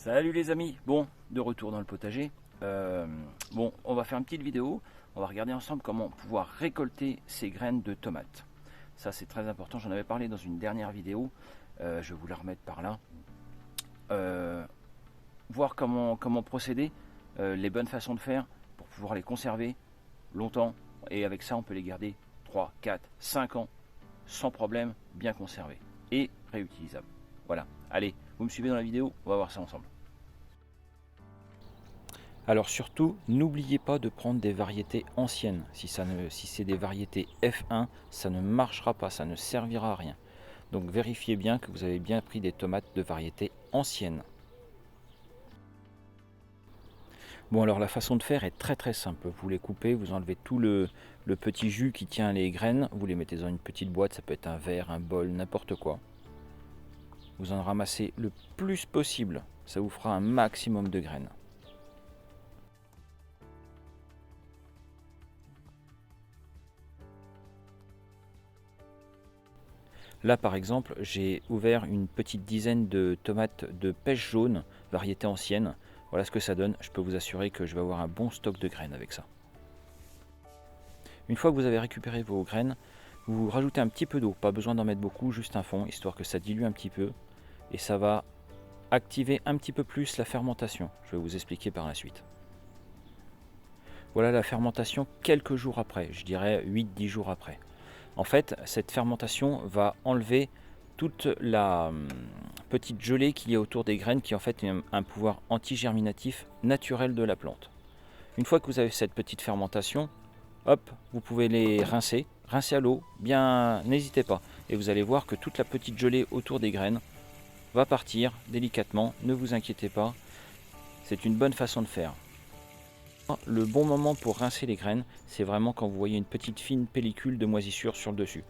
Salut les amis, bon, de retour dans le potager. Bon, on va faire une petite vidéo, on va regarder ensemble comment pouvoir récolter ces graines de tomates. Ça c'est très important, j'en avais parlé dans une dernière vidéo, je vais vous la remettre par là. Voir comment procéder, les bonnes façons de faire pour pouvoir les conserver longtemps. Et avec ça on peut les garder 3, 4, 5 ans sans problème, bien conservés et réutilisables. Voilà, allez, vous me suivez dans la vidéo, on va voir ça ensemble. Alors surtout, n'oubliez pas de prendre des variétés anciennes. Si c'est des variétés F1, ça ne marchera pas, ça ne servira à rien. Donc vérifiez bien que vous avez bien pris des tomates de variété ancienne. Bon, alors la façon de faire est très simple. Vous les coupez, vous enlevez tout le petit jus qui tient les graines, vous les mettez dans une petite boîte, ça peut être un verre, un bol, n'importe quoi. Vous en ramassez le plus possible, ça vous fera un maximum de graines. Là par exemple, j'ai ouvert une petite dizaine de tomates de pêche jaune, variété ancienne. Voilà ce que ça donne, je peux vous assurer que je vais avoir un bon stock de graines avec ça. Une fois que vous avez récupéré vos graines, vous rajoutez un petit peu d'eau, pas besoin d'en mettre beaucoup, juste un fond, histoire que ça dilue un petit peu. Et ça va activer un petit peu plus la fermentation, je vais vous expliquer par la suite. Voilà la fermentation quelques jours après, je dirais 8-10 jours après. En fait, cette fermentation va enlever toute la petite gelée qu'il y a autour des graines qui en fait est un pouvoir anti-germinatif naturel de la plante. Une fois que vous avez cette petite fermentation, hop, vous pouvez les rincer à l'eau, bien, n'hésitez pas. Et vous allez voir que toute la petite gelée autour des graines va partir délicatement, ne vous inquiétez pas, c'est une bonne façon de faire. Le bon moment pour rincer les graines, c'est vraiment quand vous voyez une petite fine pellicule de moisissure sur le dessus.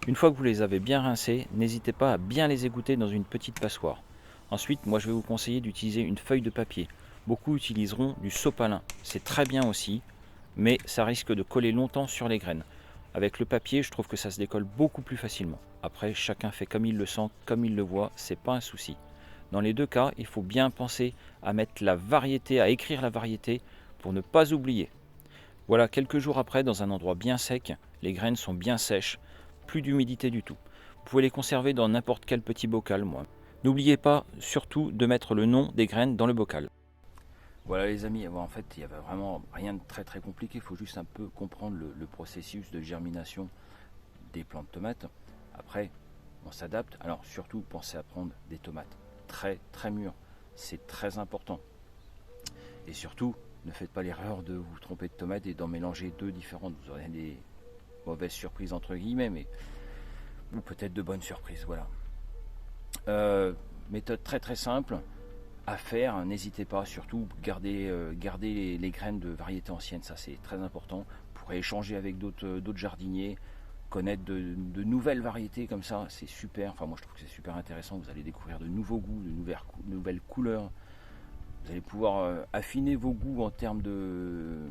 Une fois que vous les avez bien rincés, n'hésitez pas à bien les égoutter dans une petite passoire. Ensuite, moi je vais vous conseiller d'utiliser une feuille de papier. Beaucoup utiliseront du sopalin, c'est très bien aussi, mais ça risque de coller longtemps sur les graines. Avec le papier, je trouve que ça se décolle beaucoup plus facilement. Après, chacun fait comme il le sent, comme il le voit, c'est pas un souci. Dans les deux cas, il faut bien penser à mettre la variété, à écrire la variété pour ne pas oublier. Voilà, quelques jours après, dans un endroit bien sec, les graines sont bien sèches, plus d'humidité du tout. Vous pouvez les conserver dans n'importe quel petit bocal, moi. N'oubliez pas surtout de mettre le nom des graines dans le bocal. Voilà les amis, en fait il n'y avait vraiment rien de très compliqué, il faut juste un peu comprendre le processus de germination des plantes de tomates. Après on s'adapte, alors surtout pensez à prendre des tomates très mûres, c'est très important. Et surtout ne faites pas l'erreur de vous tromper de tomates et d'en mélanger deux différentes, vous aurez des mauvaises surprises entre guillemets, mais ou peut-être de bonnes surprises, voilà. Méthode très simple à faire, n'hésitez pas, surtout garder les graines de variétés anciennes, ça c'est très important. Vous pourrez échanger avec d'autres jardiniers, connaître de nouvelles variétés comme ça, c'est super. Enfin moi je trouve que c'est super intéressant, vous allez découvrir de nouveaux goûts, de nouvelles couleurs. Vous allez pouvoir affiner vos goûts en termes de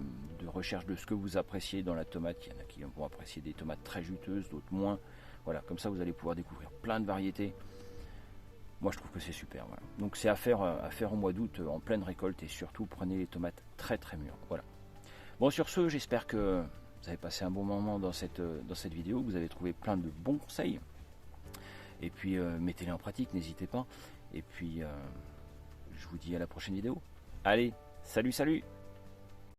recherche de ce que vous appréciez dans la tomate. Il y en a qui vont apprécier des tomates très juteuses, d'autres moins. Voilà, comme ça vous allez pouvoir découvrir plein de variétés. Moi je trouve que c'est super, voilà. Donc c'est à faire au mois d'août en pleine récolte et surtout prenez les tomates très mûres. Voilà. Bon sur ce, j'espère que vous avez passé un bon moment dans cette vidéo, vous avez trouvé plein de bons conseils. Et puis mettez-les en pratique, n'hésitez pas. Et puis je vous dis à la prochaine vidéo. Allez, salut